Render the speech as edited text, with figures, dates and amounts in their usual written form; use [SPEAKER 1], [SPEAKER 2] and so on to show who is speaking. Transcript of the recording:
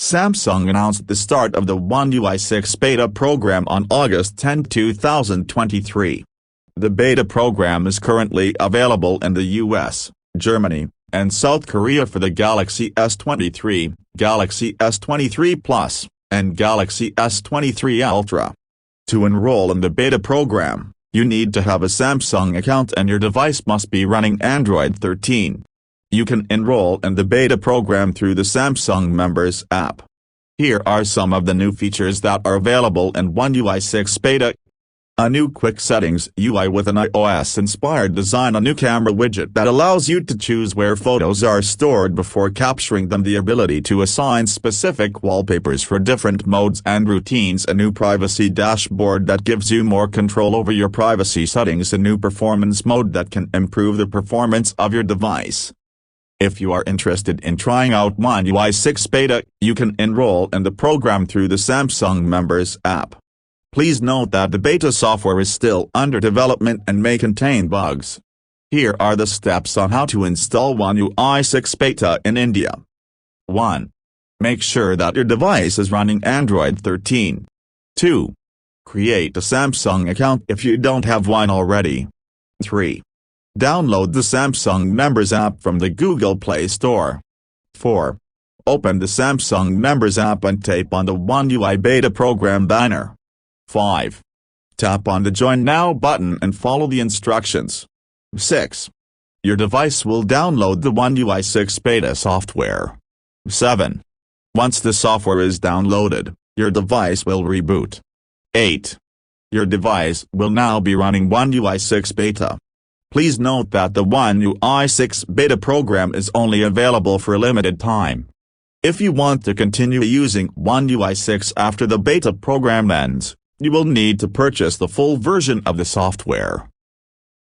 [SPEAKER 1] Samsung announced the start of the oneui 6 beta program on August 10, 2023. The beta program is currently available in the US, Germany, and South Korea for the Galaxy S23, Galaxy S23 Plus, and Galaxy S23 Ultra. To enroll in the beta program, you need to have a Samsung account and your device must be running Android 13. You can enroll in the beta program through the Samsung Members app. Here are some of the new features that are available in oneui 6 beta. A new quick settings UI with an iOS-inspired design. A new camera widget that allows you to choose where photos are stored before capturing them. The ability to assign specific wallpapers for different modes and routines. A new privacy dashboard that gives you more control over your privacy settings. A new performance mode that can improve the performance of your device. If you are interested in trying out oneui 6 beta, you can enroll in the program through the Samsung Members app. Please note that the beta software is still under development and may contain bugs. Here are the steps on how to install oneui 6 beta in India. 1. Make sure that your device is running Android 13. 2. Create a Samsung account if you don't have one already. 3. Download the Samsung Members app from the Google Play Store. 4. Open the Samsung Members app and tap on the oneui beta program banner. 5. Tap on the Join Now button and follow the instructions. 6. Your device will download the oneui 6 beta software. 7. Once the software is downloaded, your device will reboot. 8. Your device will now be running oneui 6 beta. Please note that the oneui 6 beta program is only available for a limited time. If you want to continue using oneui 6 after the beta program ends, you will need to purchase the full version of the software.